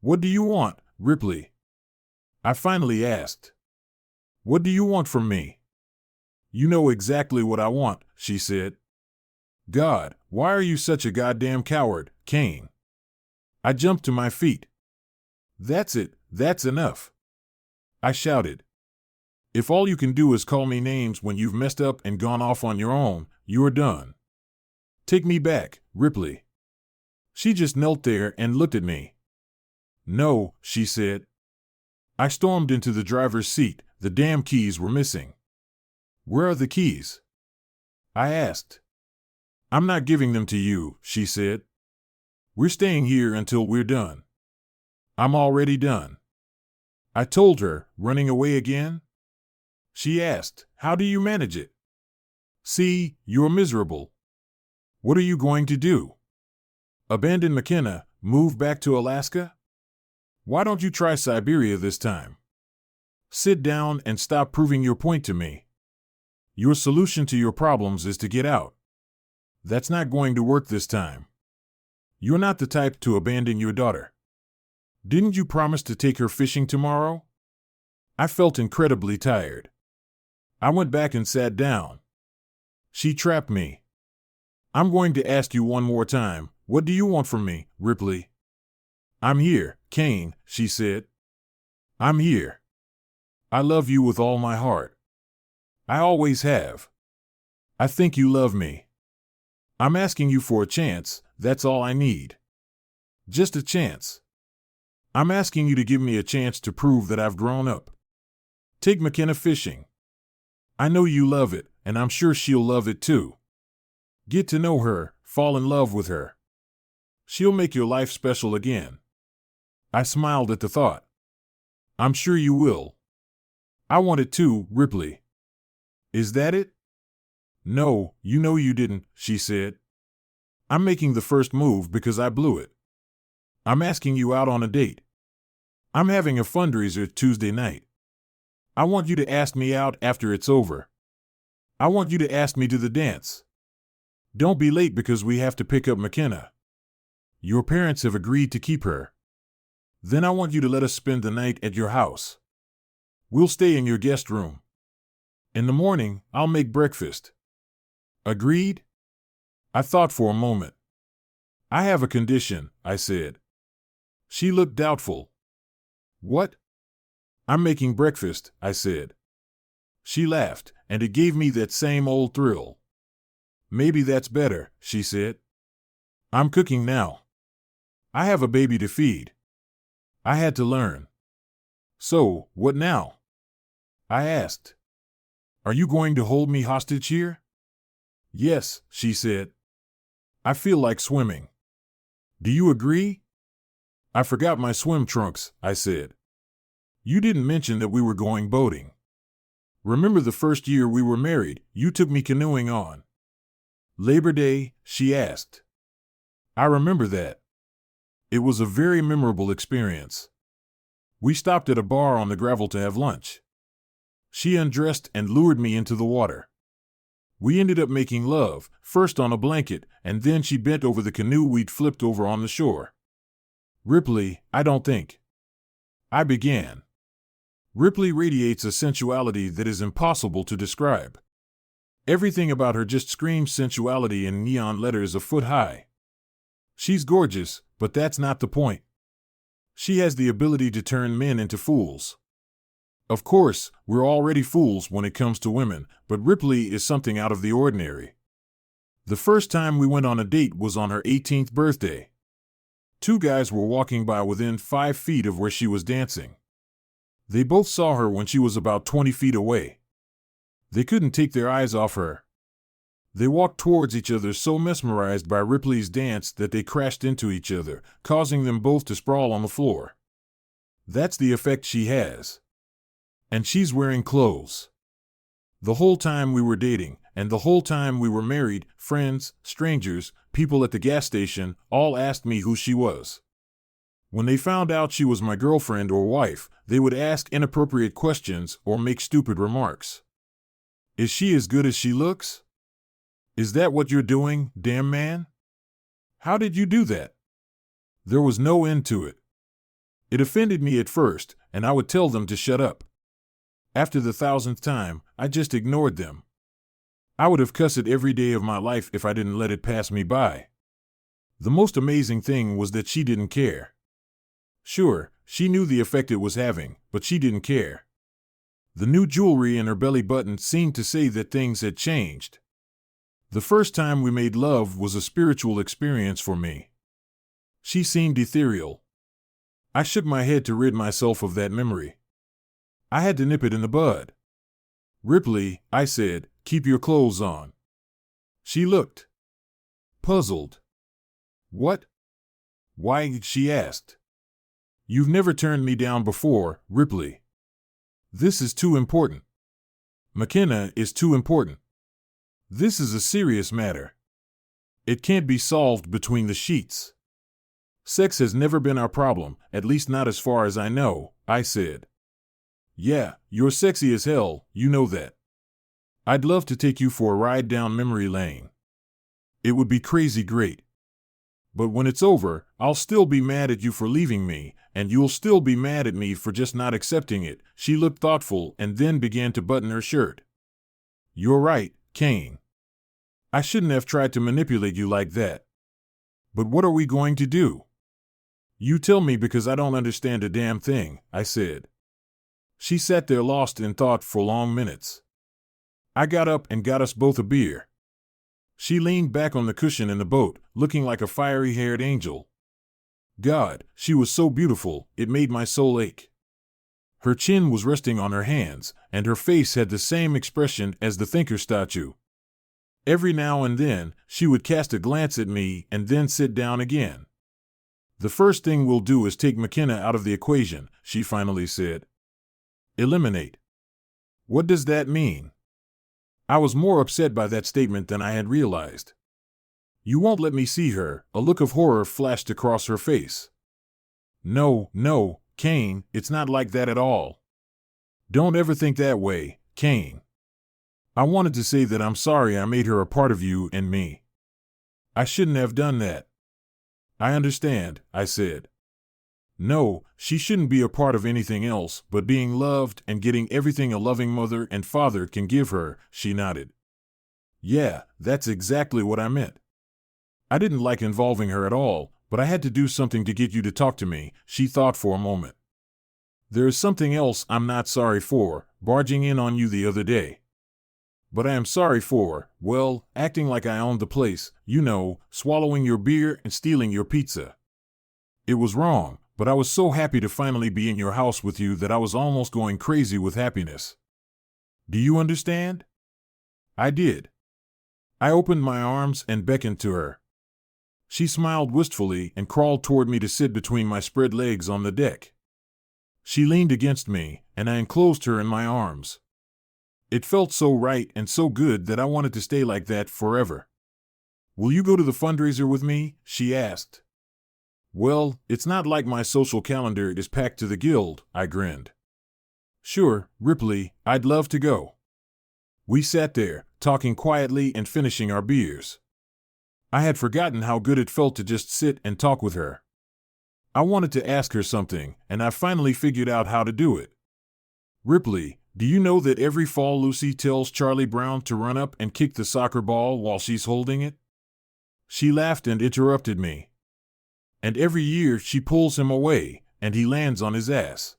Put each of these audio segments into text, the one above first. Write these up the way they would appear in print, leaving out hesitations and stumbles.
What do you want, Ripley? I finally asked. What do you want from me? You know exactly what I want, she said. God, why are you such a goddamn coward, Kane? I jumped to my feet. That's it, that's enough. I shouted. If all you can do is call me names when you've messed up and gone off on your own, you are done. Take me back, Ripley. She just knelt there and looked at me. No, she said. I stormed into the driver's seat. The damn keys were missing. Where are the keys? I asked. I'm not giving them to you, she said. We're staying here until we're done. I'm already done. I told her, running away again? She asked, how do you manage it? See, you're miserable. What are you going to do? Abandon McKenna, move back to Alaska? Why don't you try Siberia this time? Sit down and stop proving your point to me. Your solution to your problems is to get out. That's not going to work this time. You're not the type to abandon your daughter. Didn't you promise to take her fishing tomorrow? I felt incredibly tired. I went back and sat down. She trapped me. I'm going to ask you one more time, what do you want from me, Ripley? I'm here, Kane, she said. I'm here. I love you with all my heart. I always have. I think you love me. I'm asking you for a chance, that's all I need. Just a chance. I'm asking you to give me a chance to prove that I've grown up. Take McKenna fishing. I know you love it, and I'm sure she'll love it too. Get to know her, fall in love with her. She'll make your life special again. I smiled at the thought. I'm sure you will. I want it too, Ripley. Is that it? No, you know you didn't, she said. I'm making the first move because I blew it. I'm asking you out on a date. I'm having a fundraiser Tuesday night. I want you to ask me out after it's over. I want you to ask me to the dance. Don't be late because we have to pick up McKenna. Your parents have agreed to keep her. Then I want you to let us spend the night at your house. We'll stay in your guest room. In the morning, I'll make breakfast. Agreed? I thought for a moment. I have a condition, I said. She looked doubtful. What? I'm making breakfast, I said. She laughed, and it gave me that same old thrill. Maybe that's better, she said. I'm cooking now. I have a baby to feed. I had to learn. So, what now? I asked. Are you going to hold me hostage here? Yes, she said. I feel like swimming. Do you agree? I forgot my swim trunks, I said. You didn't mention that we were going boating. Remember the first year we were married, you took me canoeing on Labor Day, she asked. I remember that. It was a very memorable experience. We stopped at a bar on the gravel to have lunch. She undressed and lured me into the water. We ended up making love, first on a blanket, and then she bent over the canoe we'd flipped over on the shore. Ripley, I don't think. I began. Ripley radiates a sensuality that is impossible to describe. Everything about her just screams sensuality in neon letters a foot high. She's gorgeous, but that's not the point. She has the ability to turn men into fools. Of course, we're already fools when it comes to women, but Ripley is something out of the ordinary. The first time we went on a date was on her 18th birthday. Two guys were walking by within 5 feet of where she was dancing. They both saw her when she was about 20 feet away. They couldn't take their eyes off her. They walked towards each other so mesmerized by Ripley's dance that they crashed into each other, causing them both to sprawl on the floor. That's the effect she has. And she's wearing clothes. The whole time we were dating, and the whole time we were married, friends, strangers, people at the gas station, all asked me who she was. When they found out she was my girlfriend or wife, they would ask inappropriate questions or make stupid remarks. Is she as good as she looks? Is that what you're doing, damn man? How did you do that? There was no end to it. It offended me at first, and I would tell them to shut up. After the 1,000th time, I just ignored them. I would have cussed every day of my life if I didn't let it pass me by. The most amazing thing was that she didn't care. Sure, she knew the effect it was having, but she didn't care. The new jewelry in her belly button seemed to say that things had changed. The first time we made love was a spiritual experience for me. She seemed ethereal. I shook my head to rid myself of that memory. I had to nip it in the bud. Ripley, I said, keep your clothes on. She looked puzzled. What? Why? She asked. You've never turned me down before, Ripley. This is too important. McKenna is too important. This is a serious matter. It can't be solved between the sheets. Sex has never been our problem, at least not as far as I know, I said. Yeah, you're sexy as hell, you know that. I'd love to take you for a ride down memory lane. It would be crazy great. But when it's over, I'll still be mad at you for leaving me, and you'll still be mad at me for just not accepting it. She looked thoughtful and then began to button her shirt. You're right, Kane. I shouldn't have tried to manipulate you like that. But what are we going to do? You tell me because I don't understand a damn thing, I said. She sat there lost in thought for long minutes. I got up and got us both a beer. She leaned back on the cushion in the boat, looking like a fiery-haired angel. God, she was so beautiful, it made my soul ache. Her chin was resting on her hands, and her face had the same expression as the thinker statue. Every now and then, she would cast a glance at me and then sit down again. The first thing we'll do is take McKenna out of the equation, she finally said. Eliminate. What does that mean? I was more upset by that statement than I had realized. You won't let me see her, a look of horror flashed across her face. No, Kane, it's not like that at all. Don't ever think that way, Kane. I wanted to say that I'm sorry I made her a part of you and me. I shouldn't have done that. I understand, I said. No, she shouldn't be a part of anything else but being loved and getting everything a loving mother and father can give her, she nodded. Yeah, that's exactly what I meant. I didn't like involving her at all, but I had to do something to get you to talk to me, she thought for a moment. There is something else I'm not sorry for, barging in on you the other day. But I am sorry for, well, acting like I owned the place, you know, swallowing your beer and stealing your pizza. It was wrong, but I was so happy to finally be in your house with you that I was almost going crazy with happiness. Do you understand? I did. I opened my arms and beckoned to her. She smiled wistfully and crawled toward me to sit between my spread legs on the deck. She leaned against me, and I enclosed her in my arms. It felt so right and so good that I wanted to stay like that forever. Will you go to the fundraiser with me? She asked. Well, it's not like my social calendar is packed to the gild, I grinned. Sure, Ripley, I'd love to go. We sat there, talking quietly and finishing our beers. I had forgotten how good it felt to just sit and talk with her. I wanted to ask her something, and I finally figured out how to do it. Ripley, do you know that every fall Lucy tells Charlie Brown to run up and kick the soccer ball while she's holding it? She laughed and interrupted me. And every year she pulls him away, and he lands on his ass.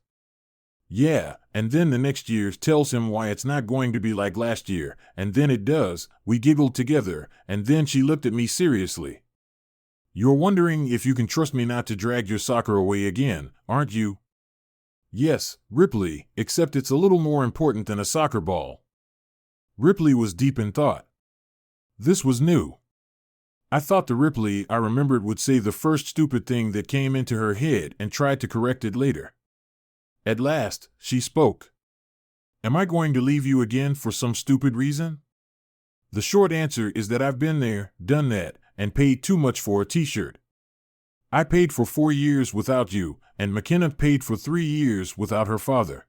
Yeah, and then the next year tells him why it's not going to be like last year, and then it does. We giggled together, and then she looked at me seriously. You're wondering if you can trust me not to drag your soccer away again, aren't you? Yes, Ripley, except it's a little more important than a soccer ball. Ripley was deep in thought. This was new. I thought the Ripley I remembered would say the first stupid thing that came into her head and tried to correct it later. At last, she spoke. Am I going to leave you again for some stupid reason? The short answer is that I've been there, done that, and paid too much for a t-shirt. I paid for 4 years without you, and McKenna paid for 3 years without her father.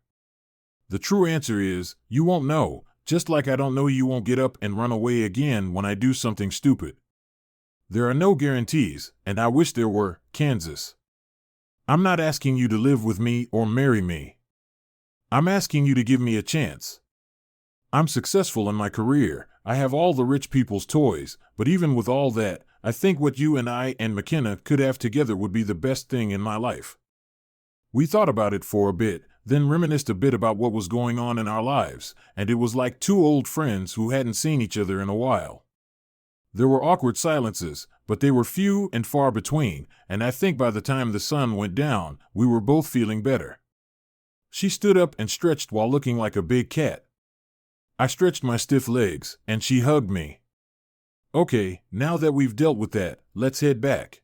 The true answer is, you won't know, just like I don't know you won't get up and run away again when I do something stupid. There are no guarantees, and I wish there were, Kansas. I'm not asking you to live with me or marry me. I'm asking you to give me a chance. I'm successful in my career. I have all the rich people's toys, but even with all that, I think what you and I and McKenna could have together would be the best thing in my life. We thought about it for a bit, then reminisced a bit about what was going on in our lives, and it was like two old friends who hadn't seen each other in a while. There were awkward silences, but they were few and far between, and I think by the time the sun went down, we were both feeling better. She stood up and stretched while looking like a big cat. I stretched my stiff legs, and she hugged me. Okay, now that we've dealt with that, let's head back.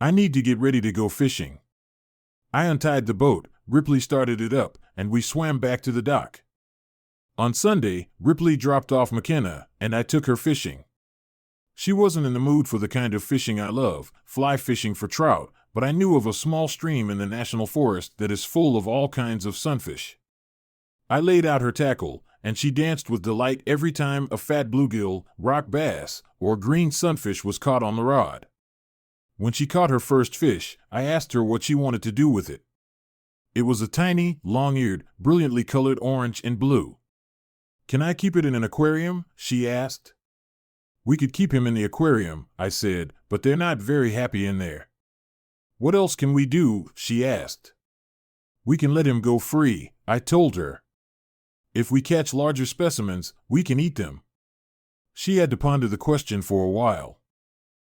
I need to get ready to go fishing. I untied the boat, Ripley started it up, and we swam back to the dock. On Sunday, Ripley dropped off McKenna, and I took her fishing. She wasn't in the mood for the kind of fishing I love, fly fishing for trout, but I knew of a small stream in the national forest that is full of all kinds of sunfish. I laid out her tackle, and she danced with delight every time a fat bluegill, rock bass, or green sunfish was caught on the rod. When she caught her first fish, I asked her what she wanted to do with it. It was a tiny, long-eared, brilliantly colored orange and blue. "Can I keep it in an aquarium?" she asked. "We could keep him in the aquarium," I said, "but they're not very happy in there." "What else can we do?" she asked. "We can let him go free," I told her. "If we catch larger specimens, we can eat them." She had to ponder the question for a while.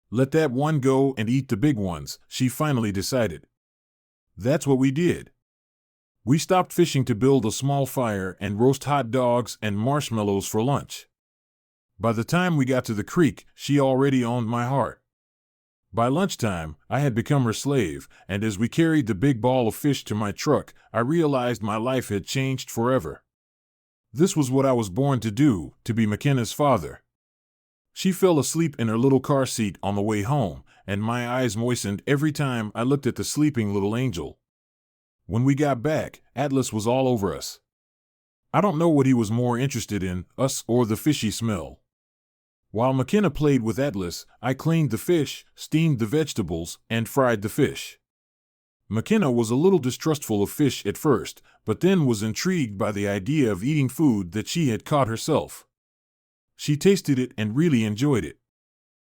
"Let that one go and eat the big ones," she finally decided. That's what we did. We stopped fishing to build a small fire and roast hot dogs and marshmallows for lunch. By the time we got to the creek, she already owned my heart. By lunchtime, I had become her slave, and as we carried the big ball of fish to my truck, I realized my life had changed forever. This was what I was born to do, to be McKenna's father. She fell asleep in her little car seat on the way home, and my eyes moistened every time I looked at the sleeping little angel. When we got back, Atlas was all over us. I don't know what he was more interested in, us or the fishy smell. While McKenna played with Atlas, I cleaned the fish, steamed the vegetables, and fried the fish. McKenna was a little distrustful of fish at first, but then was intrigued by the idea of eating food that she had caught herself. She tasted it and really enjoyed it.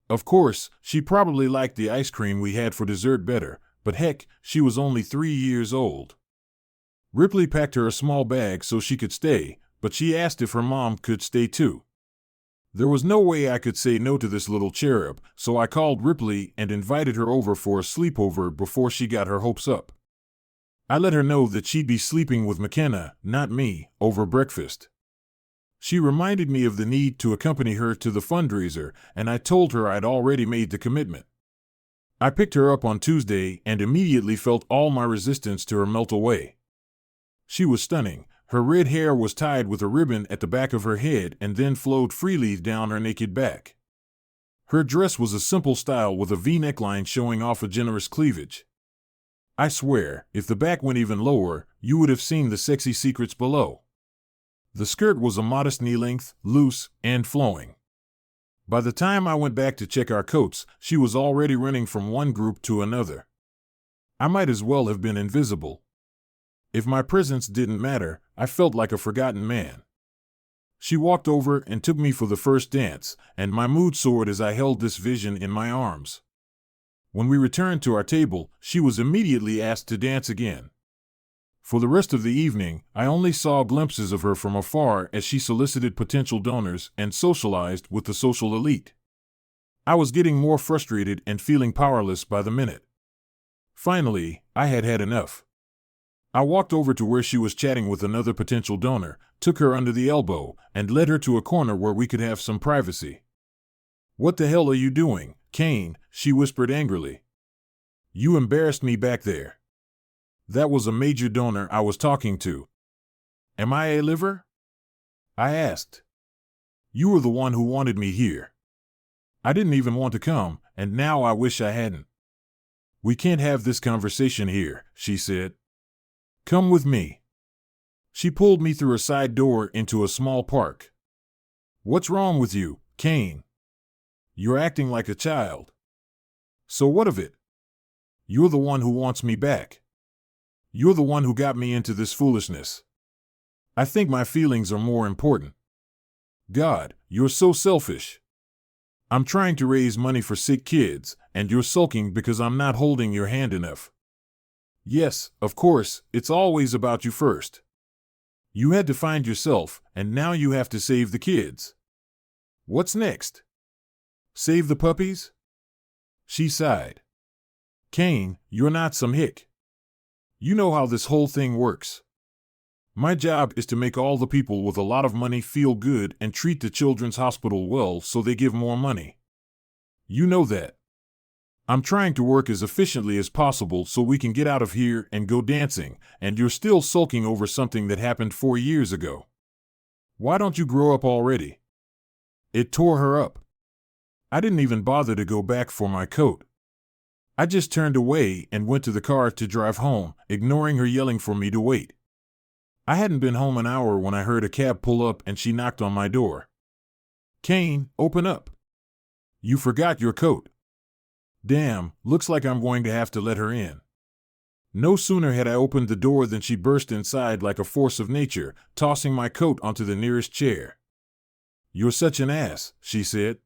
Of course, she probably liked the ice cream we had for dessert better, but heck, she was only 3 years old. Ripley packed her a small bag so she could stay, but she asked if her mom could stay too. There was no way I could say no to this little cherub, so I called Ripley and invited her over for a sleepover before she got her hopes up. I let her know that she'd be sleeping with McKenna, not me, over breakfast. She reminded me of the need to accompany her to the fundraiser, and I told her I'd already made the commitment. I picked her up on Tuesday and immediately felt all my resistance to her melt away. She was stunning. Her red hair was tied with a ribbon at the back of her head and then flowed freely down her naked back. Her dress was a simple style with a V neckline showing off a generous cleavage. I swear, if the back went even lower, you would have seen the sexy secrets below. The skirt was a modest knee-length, loose, and flowing. By the time I went back to check our coats, she was already running from one group to another. I might as well have been invisible. If my presence didn't matter, I felt like a forgotten man. She walked over and took me for the first dance, and my mood soared as I held this vision in my arms. When we returned to our table, she was immediately asked to dance again. For the rest of the evening, I only saw glimpses of her from afar as she solicited potential donors and socialized with the social elite. I was getting more frustrated and feeling powerless by the minute. Finally, I had had enough. I walked over to where she was chatting with another potential donor, took her under the elbow, and led her to a corner where we could have some privacy. "What the hell are you doing, Kane?" she whispered angrily. "You embarrassed me back there." That was a major donor I was talking to. "Am I a liver?" I asked. "You were the one who wanted me here. I didn't even want to come, and now I wish I hadn't." "We can't have this conversation here," she said. "Come with me." She pulled me through a side door into a small park. "What's wrong with you, Kane? You're acting like a child." "So what of it? You're the one who wants me back. You're the one who got me into this foolishness. I think my feelings are more important. God, you're so selfish. I'm trying to raise money for sick kids, and you're sulking because I'm not holding your hand enough. Yes, of course, it's always about you first. You had to find yourself, and now you have to save the kids. What's next? Save the puppies? She sighed. Kane, you're not some hick. You know how this whole thing works. My job is to make all the people with a lot of money feel good and treat the children's hospital well so they give more money. You know that. I'm trying to work as efficiently as possible so we can get out of here and go dancing, and you're still sulking over something that happened 4 years ago. Why don't you grow up already? It tore her up. I didn't even bother to go back for my coat. I just turned away and went to the car to drive home, ignoring her yelling for me to wait. I hadn't been home an hour when I heard a cab pull up and she knocked on my door. Kane, open up. You forgot your coat. Damn, looks like I'm going to have to let her in. No sooner had I opened the door than she burst inside like a force of nature, tossing my coat onto the nearest chair. You're such an ass, she said.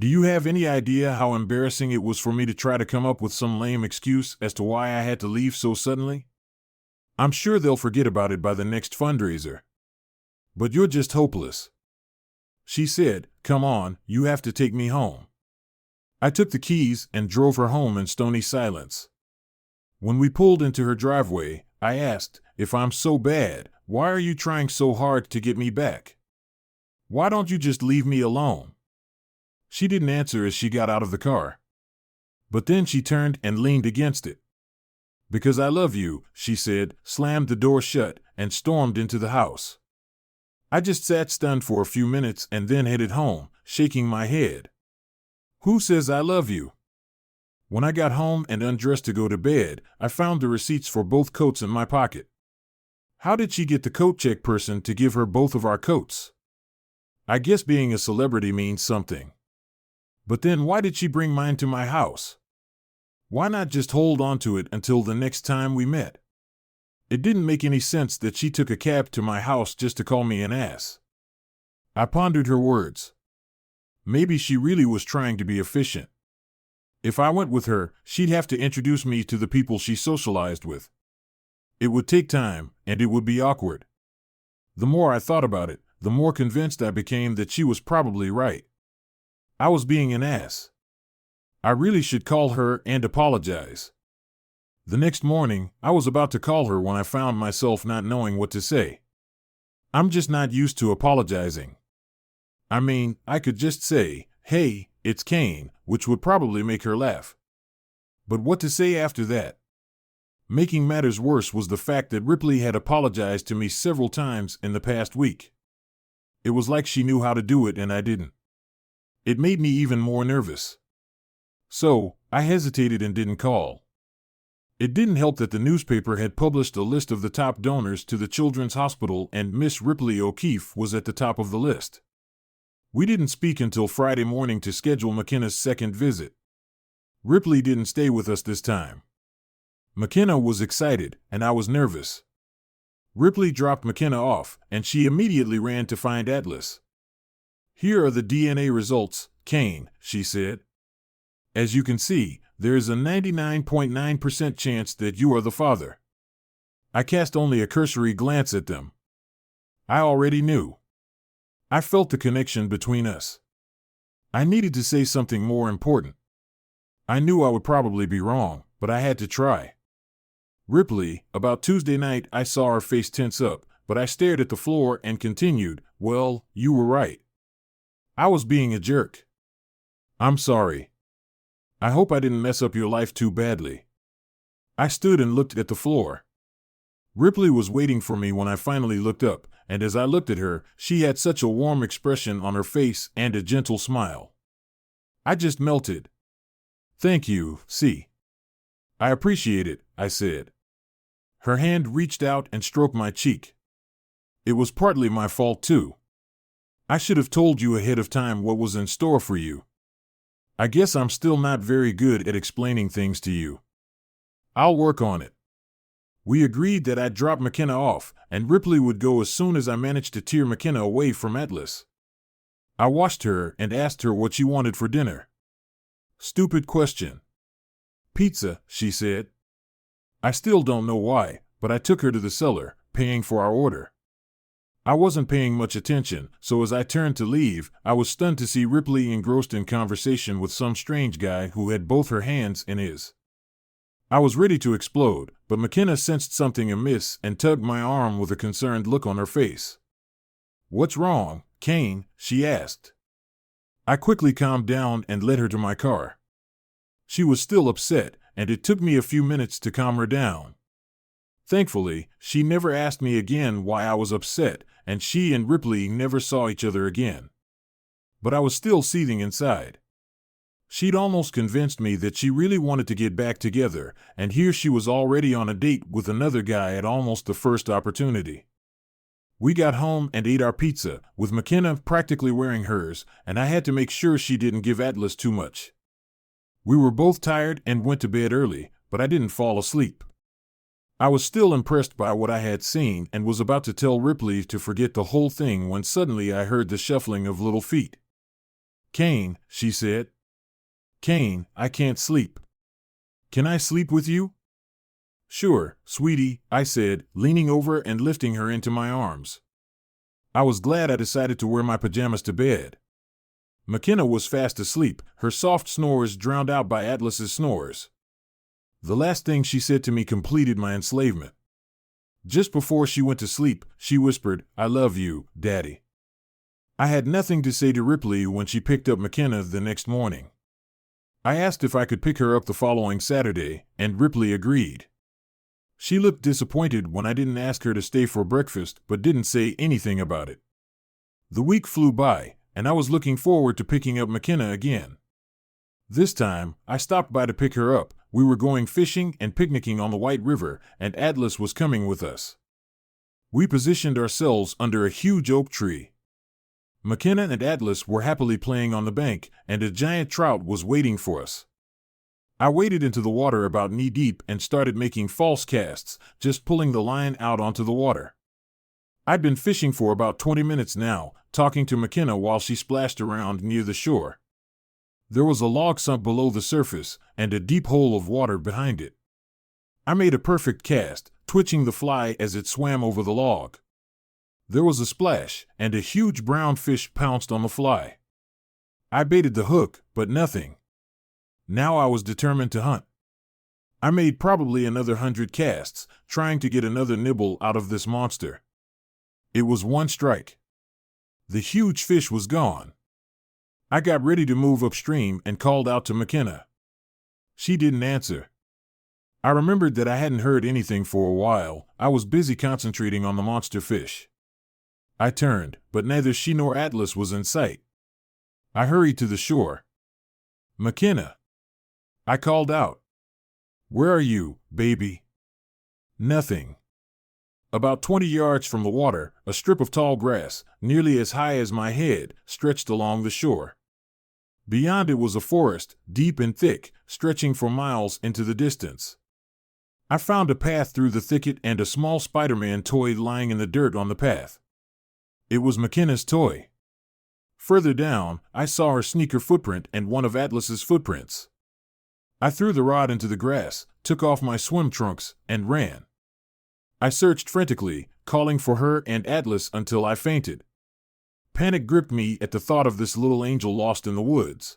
Do you have any idea how embarrassing it was for me to try to come up with some lame excuse as to why I had to leave so suddenly? I'm sure they'll forget about it by the next fundraiser. But you're just hopeless. She said, come on, you have to take me home. I took the keys and drove her home in stony silence. When we pulled into her driveway, I asked, if I'm so bad, why are you trying so hard to get me back? Why don't you just leave me alone? She didn't answer as she got out of the car. But then she turned and leaned against it. Because I love you, she said, slammed the door shut, and stormed into the house. I just sat stunned for a few minutes and then headed home, shaking my head. Who says I love you? When I got home and undressed to go to bed, I found the receipts for both coats in my pocket. How did she get the coat check person to give her both of our coats? I guess being a celebrity means something. But then why did she bring mine to my house? Why not just hold on to it until the next time we met? It didn't make any sense that she took a cab to my house just to call me an ass. I pondered her words. Maybe she really was trying to be efficient. If I went with her, she'd have to introduce me to the people she socialized with. It would take time, and it would be awkward. The more I thought about it, the more convinced I became that she was probably right. I was being an ass. I really should call her and apologize. The next morning, I was about to call her when I found myself not knowing what to say. I'm just not used to apologizing. I mean, I could just say, hey, it's Kane, which would probably make her laugh. But what to say after that? Making matters worse was the fact that Ripley had apologized to me several times in the past week. It was like she knew how to do it and I didn't. It made me even more nervous. So, I hesitated and didn't call. It didn't help that the newspaper had published a list of the top donors to the Children's Hospital and Miss Ripley O'Keefe was at the top of the list. We didn't speak until Friday morning to schedule McKenna's second visit. Ripley didn't stay with us this time. McKenna was excited, and I was nervous. Ripley dropped McKenna off, and she immediately ran to find Atlas. Here are the DNA results, Kane, she said. As you can see, there is a 99.9% chance that you are the father. I cast only a cursory glance at them. I already knew. I felt the connection between us. I needed to say something more important. I knew I would probably be wrong, but I had to try. Ripley, about Tuesday night I saw her face tense up, but I stared at the floor and continued, well, you were right. I was being a jerk. I'm sorry. I hope I didn't mess up your life too badly. I stood and looked at the floor. Ripley was waiting for me when I finally looked up, and as I looked at her, she had such a warm expression on her face and a gentle smile. I just melted. Thank you, C. I appreciate it, I said. Her hand reached out and stroked my cheek. It was partly my fault, too. I should have told you ahead of time what was in store for you. I guess I'm still not very good at explaining things to you. I'll work on it. We agreed that I'd drop McKenna off, and Ripley would go as soon as I managed to tear McKenna away from Atlas. I watched her and asked her what she wanted for dinner. Stupid question. Pizza, she said. I still don't know why, but I took her to the cellar, paying for our order. I wasn't paying much attention, so as I turned to leave, I was stunned to see Ripley engrossed in conversation with some strange guy who had both her hands in his. I was ready to explode, but McKenna sensed something amiss and tugged my arm with a concerned look on her face. "What's wrong, Kane?" she asked. I quickly calmed down and led her to my car. She was still upset, and it took me a few minutes to calm her down. Thankfully, she never asked me again why I was upset, and she and Ripley never saw each other again. But I was still seething inside. She'd almost convinced me that she really wanted to get back together, and here she was already on a date with another guy at almost the first opportunity. We got home and ate our pizza, with McKenna practically wearing hers, and I had to make sure she didn't give Atlas too much. We were both tired and went to bed early, but I didn't fall asleep. I was still impressed by what I had seen and was about to tell Ripley to forget the whole thing when suddenly I heard the shuffling of little feet. "Kane," she said. "Kane, I can't sleep. Can I sleep with you?" "Sure, sweetie," I said, leaning over and lifting her into my arms. I was glad I decided to wear my pajamas to bed. McKenna was fast asleep, her soft snores drowned out by Atlas's snores. The last thing she said to me completed my enslavement. Just before she went to sleep, she whispered, "I love you, Daddy." I had nothing to say to Ripley when she picked up McKenna the next morning. I asked if I could pick her up the following Saturday, and Ripley agreed. She looked disappointed when I didn't ask her to stay for breakfast, but didn't say anything about it. The week flew by, and I was looking forward to picking up McKenna again. This time, I stopped by to pick her up. We were going fishing and picnicking on the White River, and Atlas was coming with us. We positioned ourselves under a huge oak tree. McKenna and Atlas were happily playing on the bank, and a giant trout was waiting for us. I waded into the water about knee-deep and started making false casts, just pulling the line out onto the water. I'd been fishing for about 20 minutes now, talking to McKenna while she splashed around near the shore. There was a log sunk below the surface, and a deep hole of water behind it. I made a perfect cast, twitching the fly as it swam over the log. There was a splash, and a huge brown fish pounced on the fly. I baited the hook, but nothing. Now I was determined to hunt. I made probably another 100 casts, trying to get another nibble out of this monster. It was one strike. The huge fish was gone. I got ready to move upstream and called out to McKenna. She didn't answer. I remembered that I hadn't heard anything for a while. I was busy concentrating on the monster fish. I turned, but neither she nor Atlas was in sight. I hurried to the shore. "McKenna!" I called out. "Where are you, baby?" Nothing. About 20 yards from the water, a strip of tall grass, nearly as high as my head, stretched along the shore. Beyond it was a forest, deep and thick, stretching for miles into the distance. I found a path through the thicket and a small Spider-Man toy lying in the dirt on the path. It was McKenna's toy. Further down, I saw her sneaker footprint and one of Atlas's footprints. I threw the rod into the grass, took off my swim trunks, and ran. I searched frantically, calling for her and Atlas until I fainted. Panic gripped me at the thought of this little angel lost in the woods.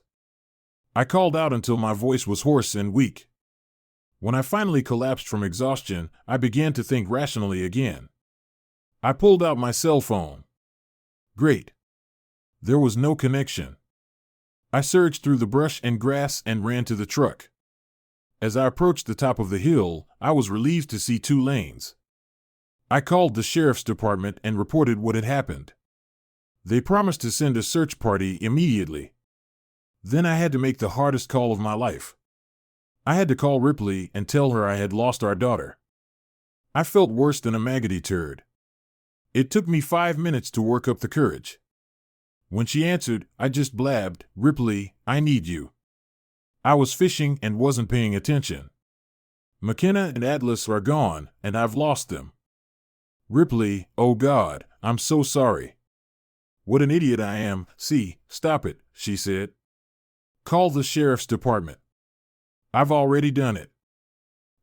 I called out until my voice was hoarse and weak. When I finally collapsed from exhaustion, I began to think rationally again. I pulled out my cell phone. Great. There was no connection. I surged through the brush and grass and ran to the truck. As I approached the top of the hill, I was relieved to see 2 lanes. I called the sheriff's department and reported what had happened. They promised to send a search party immediately. Then I had to make the hardest call of my life. I had to call Ripley and tell her I had lost our daughter. I felt worse than a maggoty turd. It took me 5 minutes to work up the courage. When she answered, I just blabbed, "Ripley, I need you." I was fishing and wasn't paying attention. McKenna and Atlas are gone, and I've lost them. Ripley, oh God, I'm so sorry. What an idiot I am. See, stop it, she said. Call the sheriff's department. I've already done it.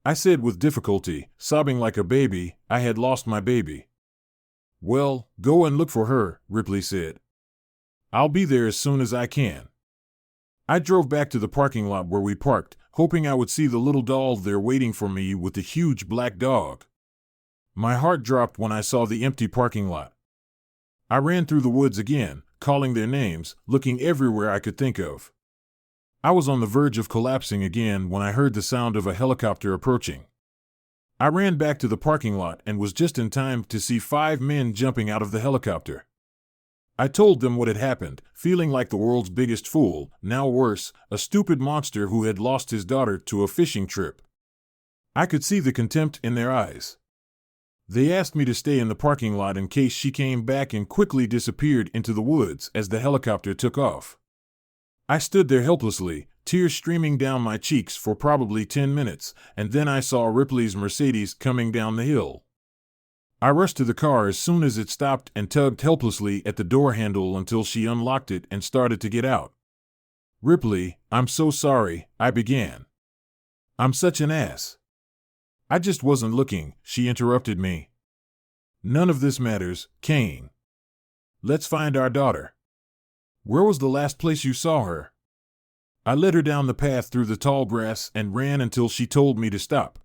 I said with difficulty, sobbing like a baby. I had lost my baby. Well, go and look for her, Ripley said. I'll be there as soon as I can. I drove back to the parking lot where we parked, hoping I would see the little doll there waiting for me with the huge black dog. My heart dropped when I saw the empty parking lot. I ran through the woods again, calling their names, looking everywhere I could think of. I was on the verge of collapsing again when I heard the sound of a helicopter approaching. I ran back to the parking lot and was just in time to see 5 men jumping out of the helicopter. I told them what had happened, feeling like the world's biggest fool, now worse, a stupid monster who had lost his daughter to a fishing trip. I could see the contempt in their eyes. They asked me to stay in the parking lot in case she came back and quickly disappeared into the woods as the helicopter took off. I stood there helplessly, tears streaming down my cheeks for probably 10 minutes, and then I saw Ripley's Mercedes coming down the hill. I rushed to the car as soon as it stopped and tugged helplessly at the door handle until she unlocked it and started to get out. Ripley, I'm so sorry, I began. I'm such an ass. I just wasn't looking, she interrupted me. None of this matters, Kane. Let's find our daughter. Where was the last place you saw her? I led her down the path through the tall grass and ran until she told me to stop.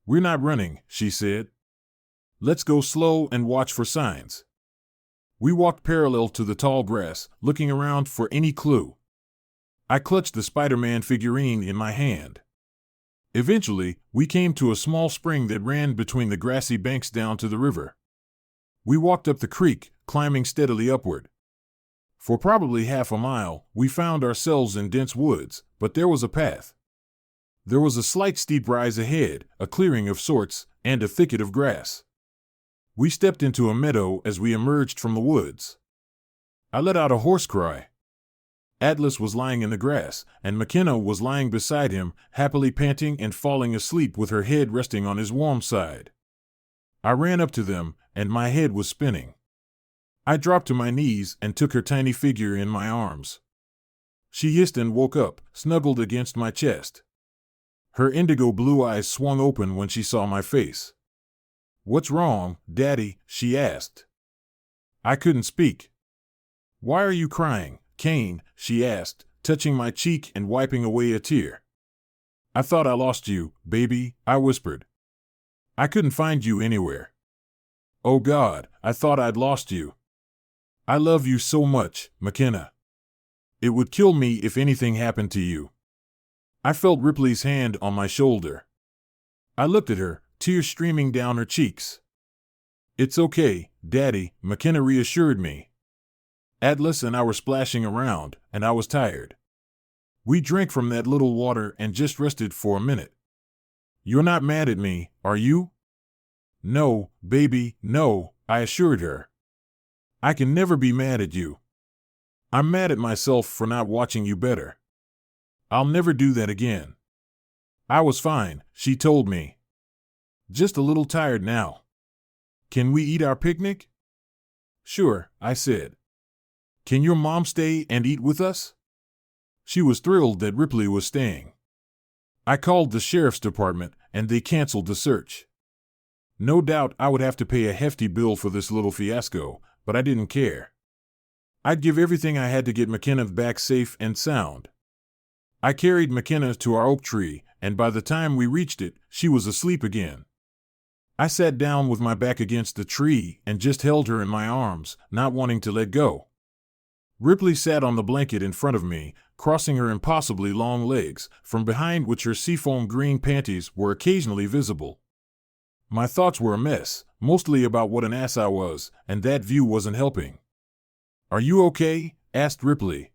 We're not running, she said. Let's go slow and watch for signs. We walked parallel to the tall grass, looking around for any clue. I clutched the Spider-Man figurine in my hand. Eventually, we came to a small spring that ran between the grassy banks down to the river. We walked up the creek, climbing steadily upward. For probably half a mile, we found ourselves in dense woods, but there was a path. There was a slight steep rise ahead, a clearing of sorts, and a thicket of grass. We stepped into a meadow as we emerged from the woods. I let out a hoarse cry. Atlas was lying in the grass, and McKenna was lying beside him, happily panting and falling asleep with her head resting on his warm side. I ran up to them, and my head was spinning. I dropped to my knees and took her tiny figure in my arms. She hissed and woke up, snuggled against my chest. Her indigo blue eyes swung open when she saw my face. What's wrong, Daddy? She asked. I couldn't speak. Why are you crying, Kane? She asked, touching my cheek and wiping away a tear. I thought I lost you, baby, I whispered. I couldn't find you anywhere. Oh God, I thought I'd lost you. I love you so much, McKenna. It would kill me if anything happened to you. I felt Ripley's hand on my shoulder. I looked at her, tears streaming down her cheeks. It's okay, Daddy, McKenna reassured me. Atlas and I were splashing around, and I was tired. We drank from that little water and just rested for a minute. You're not mad at me, are you? No, baby, no, I assured her. I can never be mad at you. I'm mad at myself for not watching you better. I'll never do that again. I was fine, she told me. Just a little tired now. Can we eat our picnic? Sure, I said. Can your mom stay and eat with us? She was thrilled that Ripley was staying. I called the sheriff's department, and they canceled the search. No doubt I would have to pay a hefty bill for this little fiasco, but I didn't care. I'd give everything I had to get McKenna back safe and sound. I carried McKenna to our oak tree, and by the time we reached it, she was asleep again. I sat down with my back against the tree and just held her in my arms, not wanting to let go. Ripley sat on the blanket in front of me, crossing her impossibly long legs, from behind which her seafoam green panties were occasionally visible. My thoughts were a mess, mostly about what an ass I was, and that view wasn't helping. Are you okay? Asked Ripley.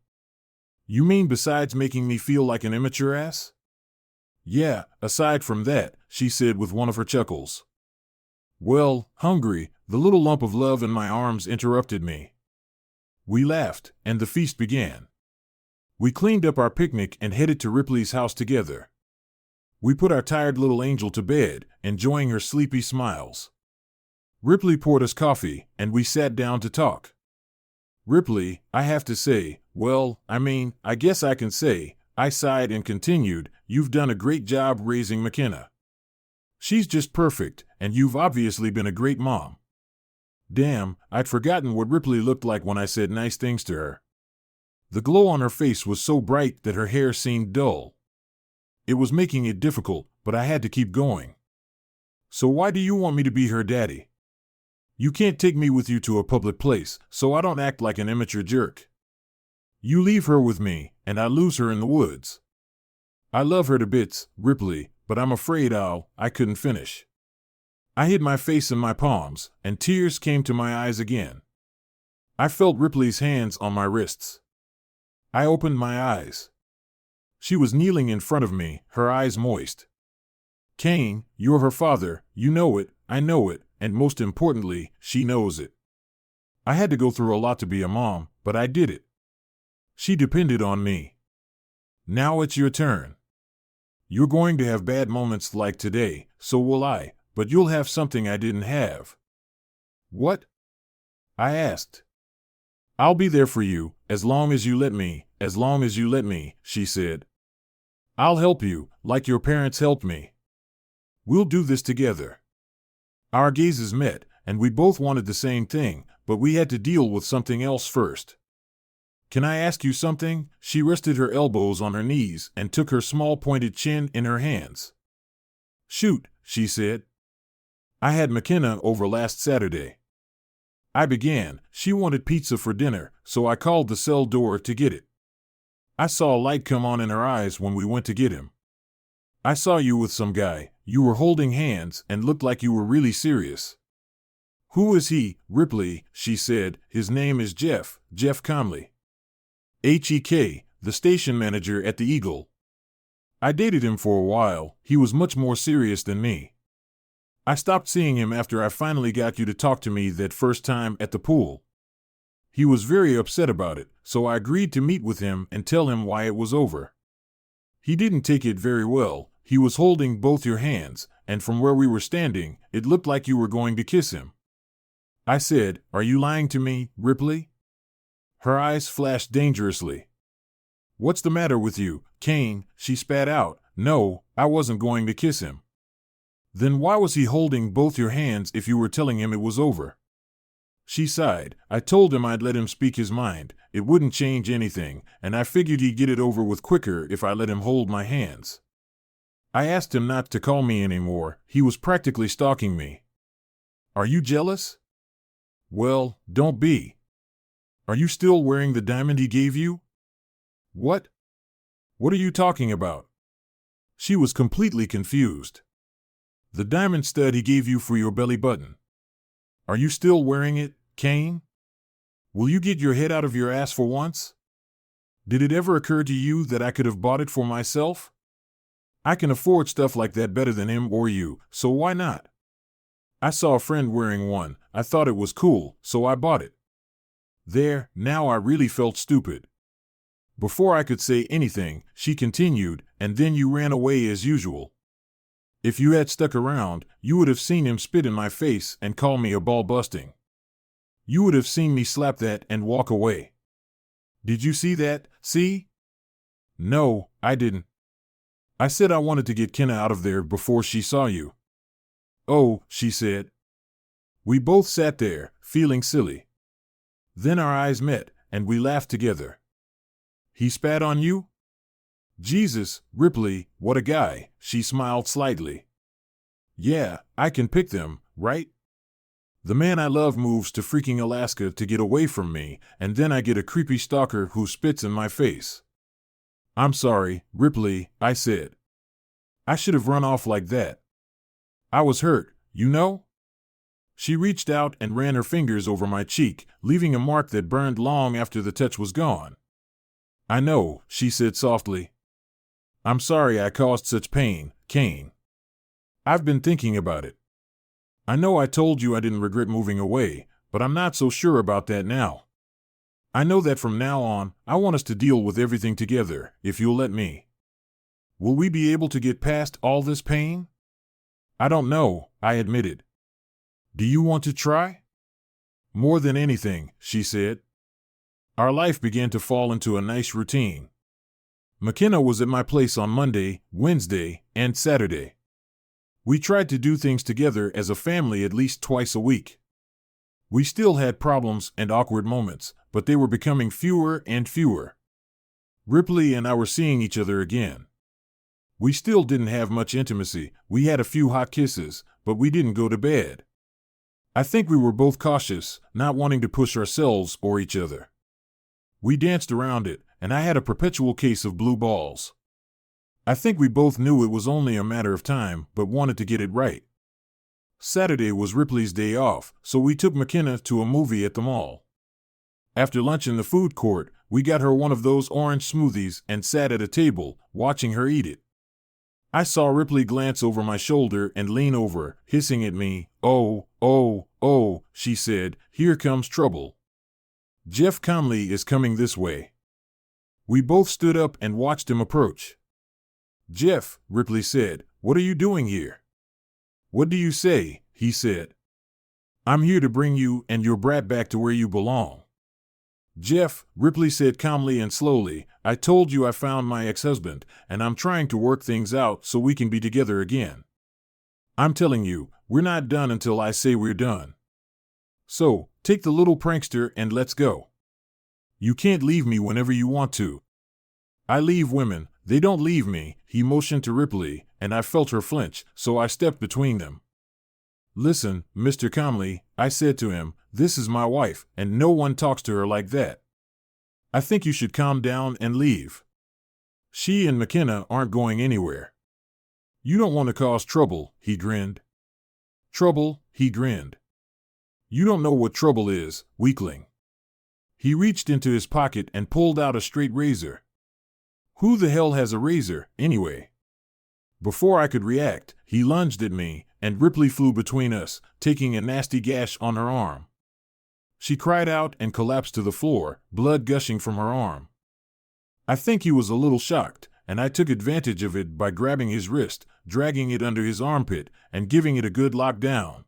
You mean besides making me feel like an immature ass? Yeah, aside from that, she said with one of her chuckles. Well, hungry, the little lump of love in my arms interrupted me. We laughed, and the feast began. We cleaned up our picnic and headed to Ripley's house together. We put our tired little angel to bed, enjoying her sleepy smiles. Ripley poured us coffee, and we sat down to talk. Ripley, I have to say, I guess I can say, I sighed and continued, you've done a great job raising McKenna. She's just perfect, and you've obviously been a great mom. Damn, I'd forgotten what Ripley looked like when I said nice things to her. The glow on her face was so bright that her hair seemed dull. It was making it difficult, but I had to keep going. So why do you want me to be her daddy? You can't take me with you to a public place, so I don't act like an immature jerk. You leave her with me, and I lose her in the woods. I love her to bits, Ripley, but I'm afraid I couldn't finish. I hid my face in my palms, and tears came to my eyes again. I felt Ripley's hands on my wrists. I opened my eyes. She was kneeling in front of me, her eyes moist. Kane, you're her father, you know it, I know it, and most importantly, she knows it. I had to go through a lot to be a mom, but I did it. She depended on me. Now it's your turn. You're going to have bad moments like today, so will I, but you'll have something I didn't have. What? I asked. I'll be there for you, as long as you let me, she said. I'll help you, like your parents helped me. We'll do this together. Our gazes met, and we both wanted the same thing, but we had to deal with something else first. Can I ask you something? She rested her elbows on her knees and took her small pointed chin in her hands. Shoot, she said. I had McKenna over last Saturday. I began. She wanted pizza for dinner, so I called the cell door to get it. I saw a light come on in her eyes when we went to get him. I saw you with some guy. You were holding hands and looked like you were really serious. Who is he, Ripley? She said. His name is Jeff Conley. H.E.K., the station manager at the Eagle. I dated him for a while. He was much more serious than me. I stopped seeing him after I finally got you to talk to me that first time at the pool. He was very upset about it, so I agreed to meet with him and tell him why it was over. He didn't take it very well. He was holding both your hands, and from where we were standing, it looked like you were going to kiss him. I said, "Are you lying to me, Ripley?" Her eyes flashed dangerously. "What's the matter with you, Kane?" she spat out. "No, I wasn't going to kiss him." "Then why was he holding both your hands if you were telling him it was over?" She sighed. "I told him I'd let him speak his mind. It wouldn't change anything, and I figured he'd get it over with quicker if I let him hold my hands. I asked him not to call me anymore. He was practically stalking me." "Are you jealous?" "Well, don't be." "Are you still wearing the diamond he gave you?" "What? What are you talking about?" She was completely confused. "The diamond stud he gave you for your belly button. Are you still wearing it, Kane? Will you get your head out of your ass for once? Did it ever occur to you that I could have bought it for myself? I can afford stuff like that better than him or you, so why not? I saw a friend wearing one. I thought it was cool, so I bought it." There, now I really felt stupid. Before I could say anything, she continued, "And then you ran away as usual. If you had stuck around, you would have seen him spit in my face and call me a ball-busting. You would have seen me slap that and walk away. Did you see that? See?" "No, I didn't. I said I wanted to get Kenna out of there before she saw you." "Oh," she said. We both sat there, feeling silly. Then our eyes met, and we laughed together. "He spat on you?" "Jesus, Ripley, what a guy," she smiled slightly. "Yeah, I can pick them, right? The man I love moves to freaking Alaska to get away from me, and then I get a creepy stalker who spits in my face." "I'm sorry, Ripley," I said. "I should have run off like that. I was hurt, you know?" She reached out and ran her fingers over my cheek, leaving a mark that burned long after the touch was gone. "I know," she said softly. "I'm sorry I caused such pain, Kane. I've been thinking about it. I know I told you I didn't regret moving away, but I'm not so sure about that now. I know that from now on, I want us to deal with everything together, if you'll let me." Will we be able to get past all this pain? I don't know, I admitted. Do you want to try? More than anything, she said. Our life began to fall into a nice routine. McKenna was at my place on Monday, Wednesday, and Saturday. We tried to do things together as a family at least twice a week. We still had problems and awkward moments, but they were becoming fewer and fewer. Ripley and I were seeing each other again. We still didn't have much intimacy. We had a few hot kisses, but we didn't go to bed. I think we were both cautious, not wanting to push ourselves or each other. We danced around it, and I had a perpetual case of blue balls. I think we both knew it was only a matter of time, but wanted to get it right. Saturday was Ripley's day off, so we took McKenna to a movie at the mall. After lunch in the food court, we got her one of those orange smoothies and sat at a table, watching her eat it. I saw Ripley glance over my shoulder and lean over, hissing at me. "Oh, oh, oh," she said, "here comes trouble. Jeff Comley is coming this way." We both stood up and watched him approach. "Jeff," Ripley said, "what are you doing here?" "What do you say?" he said. "I'm here to bring you and your brat back to where you belong." "Jeff," Ripley said calmly and slowly, "I told you I found my ex-husband, and I'm trying to work things out so we can be together again. I'm telling you, we're not done until I say we're done. So, take the little prankster and let's go. You can't leave me whenever you want to." "I leave women, they don't leave me," he motioned to Ripley, and I felt her flinch, so I stepped between them. "Listen, Mr. Comley," I said to him, "this is my wife, and no one talks to her like that. I think you should calm down and leave. She and McKenna aren't going anywhere." "You don't want to cause trouble," he grinned. "Trouble?" he grinned. "You don't know what trouble is, weakling." He reached into his pocket and pulled out a straight razor. "Who the hell has a razor, anyway?" Before I could react, he lunged at me, and Ripley flew between us, taking a nasty gash on her arm. She cried out and collapsed to the floor, blood gushing from her arm. I think he was a little shocked, and I took advantage of it by grabbing his wrist, dragging it under his armpit, and giving it a good lockdown.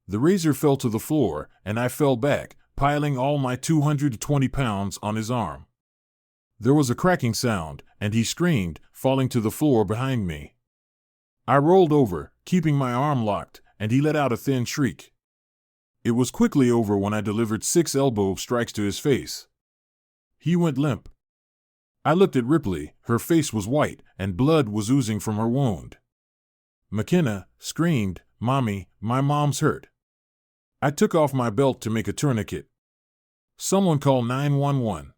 The razor fell to the floor, and I fell back, piling all my 220 pounds on his arm. There was a cracking sound, and he screamed, falling to the floor behind me. I rolled over, keeping my arm locked, and he let out a thin shriek. It was quickly over when I delivered 6 elbow strikes to his face. He went limp. I looked at Ripley. Her face was white, and blood was oozing from her wound. McKenna screamed, "Mommy, my mom's hurt." I took off my belt to make a tourniquet. "Someone call 911.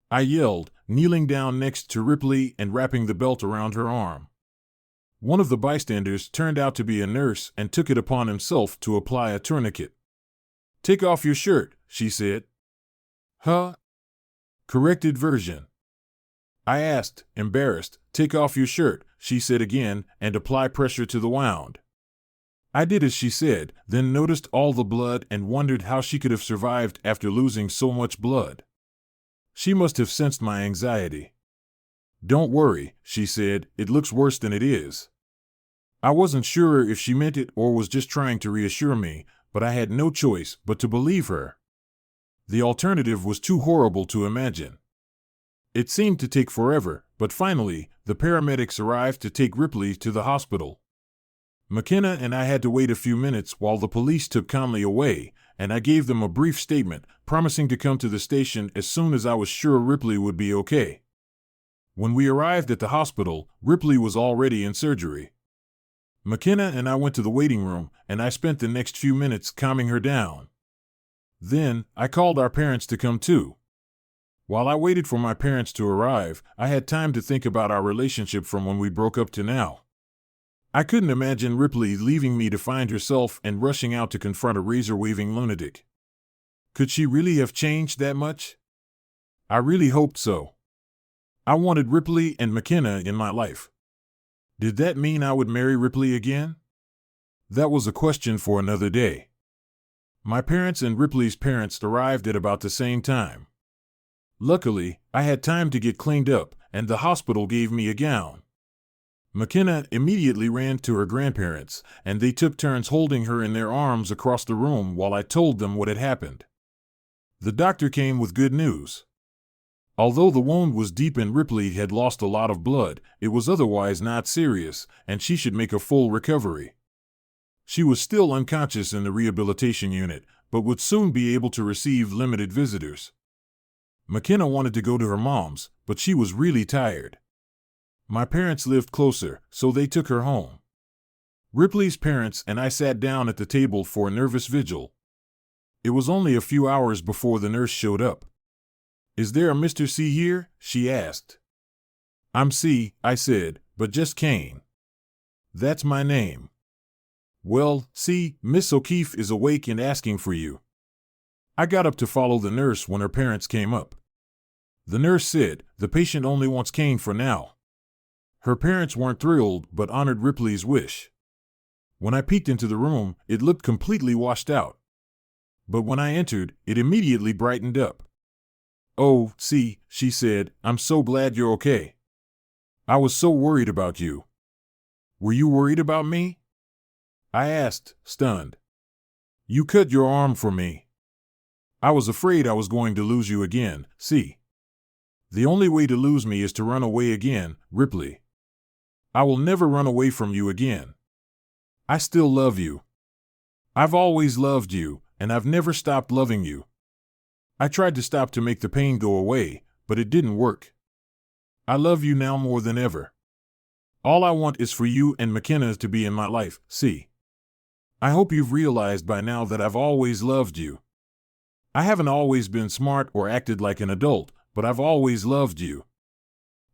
I yelled, kneeling down next to Ripley and wrapping the belt around her arm. One of the bystanders turned out to be a nurse and took it upon himself to apply a tourniquet. "Take off your shirt," she said. "Huh?" Corrected version. I asked, embarrassed. "Take off your shirt," she said again, "and apply pressure to the wound." I did as she said, then noticed all the blood and wondered how she could have survived after losing so much blood. She must have sensed my anxiety. "Don't worry," she said, "it looks worse than it is." I wasn't sure if she meant it or was just trying to reassure me, but I had no choice but to believe her. The alternative was too horrible to imagine. It seemed to take forever, but finally, the paramedics arrived to take Ripley to the hospital. McKenna and I had to wait a few minutes while the police took Comley away, and I gave them a brief statement, promising to come to the station as soon as I was sure Ripley would be okay. When we arrived at the hospital, Ripley was already in surgery. McKenna and I went to the waiting room, and I spent the next few minutes calming her down. Then, I called our parents to come too. While I waited for my parents to arrive, I had time to think about our relationship from when we broke up to now. I couldn't imagine Ripley leaving me to find herself and rushing out to confront a razor-waving lunatic. Could she really have changed that much? I really hoped so. I wanted Ripley and McKenna in my life. Did that mean I would marry Ripley again? That was a question for another day. My parents and Ripley's parents arrived at about the same time. Luckily, I had time to get cleaned up, and the hospital gave me a gown. McKenna immediately ran to her grandparents, and they took turns holding her in their arms across the room while I told them what had happened. The doctor came with good news. Although the wound was deep and Ripley had lost a lot of blood, it was otherwise not serious, and she should make a full recovery. She was still unconscious in the rehabilitation unit, but would soon be able to receive limited visitors. McKenna wanted to go to her mom's, but she was really tired. My parents lived closer, so they took her home. Ripley's parents and I sat down at the table for a nervous vigil. It was only a few hours before the nurse showed up. "Is there a Mr. C here?" she asked. "I'm C," I said, "but just Kane." "That's my name." "Well, C, Miss O'Keefe is awake and asking for you." I got up to follow the nurse when her parents came up. The nurse said, "The patient only wants Kane for now." Her parents weren't thrilled, but honored Ripley's wish. When I peeked into the room, it looked completely washed out. But when I entered, it immediately brightened up. "Oh, C," she said, "I'm so glad you're okay. I was so worried about you." "Were you worried about me?" I asked, stunned. "You cut your arm for me. I was afraid I was going to lose you again, C. The only way to lose me is to run away again, Ripley. I will never run away from you again. I still love you. I've always loved you, and I've never stopped loving you. I tried to stop to make the pain go away, but it didn't work. I love you now more than ever. All I want is for you and McKenna to be in my life, C. I hope you've realized by now that I've always loved you. I haven't always been smart or acted like an adult, but I've always loved you.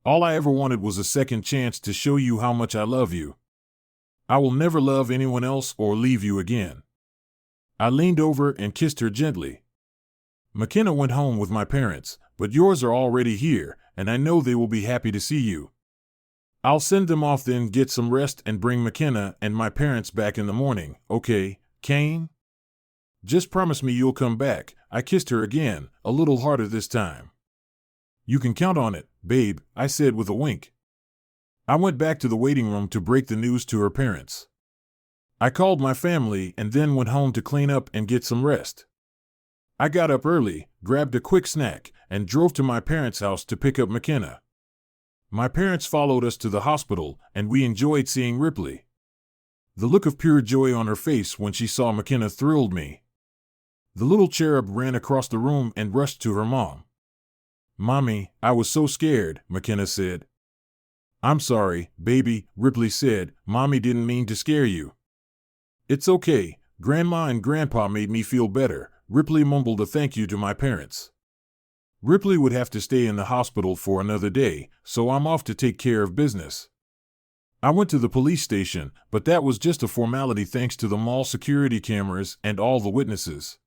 All I ever wanted was a second chance to show you how much I love you. I will never love anyone else or leave you again." I leaned over and kissed her gently. "McKenna went home with my parents, but yours are already here, and I know they will be happy to see you. I'll send them off then, get some rest, and bring McKenna and my parents back in the morning, okay, Kane? Just promise me you'll come back." I kissed her again, a little harder this time. "You can count on it, babe," I said with a wink. I went back to the waiting room to break the news to her parents. I called my family and then went home to clean up and get some rest. I got up early, grabbed a quick snack, and drove to my parents' house to pick up McKenna. My parents followed us to the hospital, and we enjoyed seeing Ripley. The look of pure joy on her face when she saw McKenna thrilled me. The little cherub ran across the room and rushed to her mom. "Mommy, I was so scared," McKenna said. "I'm sorry, baby," Ripley said. "Mommy didn't mean to scare you." "It's okay. Grandma and Grandpa made me feel better." Ripley mumbled a thank you to my parents. Ripley would have to stay in the hospital for another day, so I'm off to take care of business. I went to the police station, but that was just a formality thanks to the mall security cameras and all the witnesses.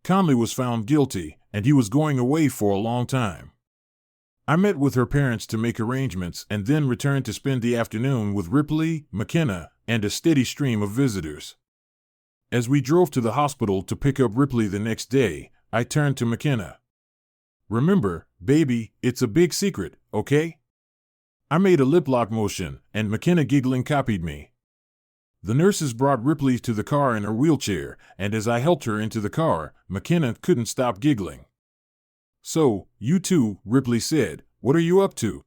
Conley was found guilty, and he was going away for a long time. I met with her parents to make arrangements and then returned to spend the afternoon with Ripley, McKenna, and a steady stream of visitors. As we drove to the hospital to pick up Ripley the next day, I turned to McKenna. "Remember, baby, it's a big secret, okay?" I made a lip lock motion, and McKenna giggling copied me. The nurses brought Ripley to the car in her wheelchair, and as I helped her into the car, McKenna couldn't stop giggling. "So, you two," Ripley said, "what are you up to?"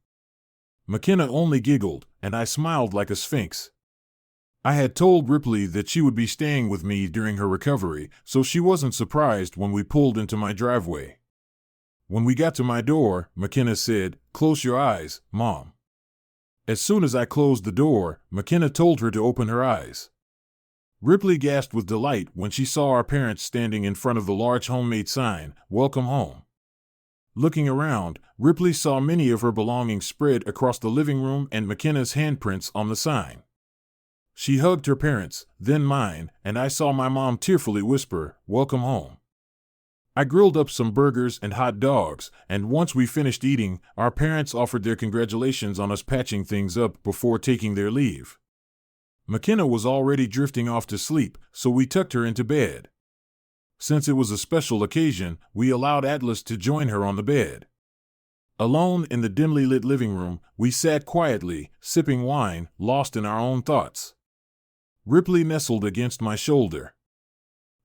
McKenna only giggled, and I smiled like a sphinx. I had told Ripley that she would be staying with me during her recovery, so she wasn't surprised when we pulled into my driveway. When we got to my door, McKenna said, "Close your eyes, Mom." As soon as I closed the door, McKenna told her to open her eyes. Ripley gasped with delight when she saw our parents standing in front of the large homemade sign, "Welcome Home." Looking around, Ripley saw many of her belongings spread across the living room and McKenna's handprints on the sign. She hugged her parents, then mine, and I saw my mom tearfully whisper, "Welcome home." I grilled up some burgers and hot dogs, and once we finished eating, our parents offered their congratulations on us patching things up before taking their leave. McKenna was already drifting off to sleep, so we tucked her into bed. Since it was a special occasion, we allowed Atlas to join her on the bed. Alone in the dimly lit living room, we sat quietly, sipping wine, lost in our own thoughts. Ripley nestled against my shoulder.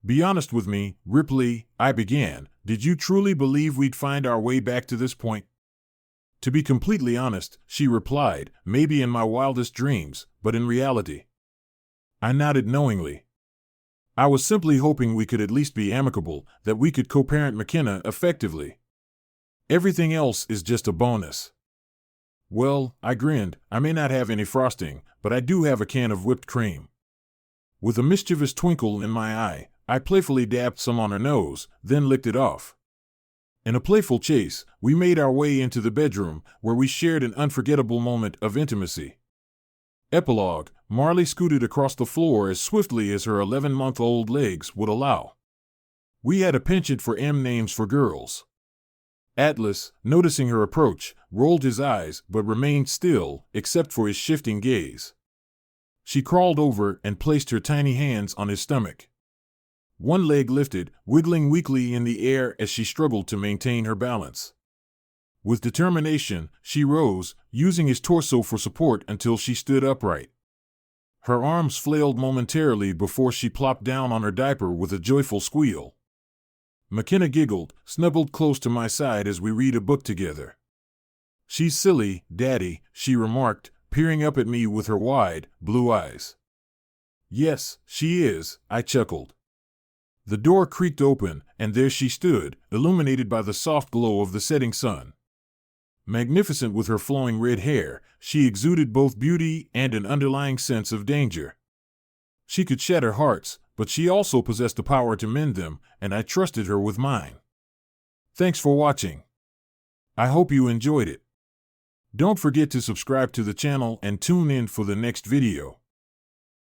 "Be honest with me, Ripley," I began. "Did you truly believe we'd find our way back to this point?" "To be completely honest," she replied, "maybe in my wildest dreams, but in reality." I nodded knowingly. "I was simply hoping we could at least be amicable, that we could co-parent McKenna effectively. Everything else is just a bonus." "Well," I grinned, "I may not have any frosting, but I do have a can of whipped cream." With a mischievous twinkle in my eye, I playfully dabbed some on her nose, then licked it off. In a playful chase, we made our way into the bedroom, where we shared an unforgettable moment of intimacy. Epilogue: Marley scooted across the floor as swiftly as her 11-month-old legs would allow. We had a penchant for names for girls. Atlas, noticing her approach, rolled his eyes but remained still, except for his shifting gaze. She crawled over and placed her tiny hands on his stomach. One leg lifted, wiggling weakly in the air as she struggled to maintain her balance. With determination, she rose, using his torso for support until she stood upright. Her arms flailed momentarily before she plopped down on her diaper with a joyful squeal. McKenna giggled, snuggled close to my side as we read a book together. "She's silly, Daddy," she remarked, peering up at me with her wide, blue eyes. "Yes, she is," I chuckled. The door creaked open, and there she stood, illuminated by the soft glow of the setting sun. Magnificent with her flowing red hair, she exuded both beauty and an underlying sense of danger. She could shatter hearts, but she also possessed the power to mend them, and I trusted her with mine. Thanks for watching. I hope you enjoyed it. Don't forget to subscribe to the channel and tune in for the next video.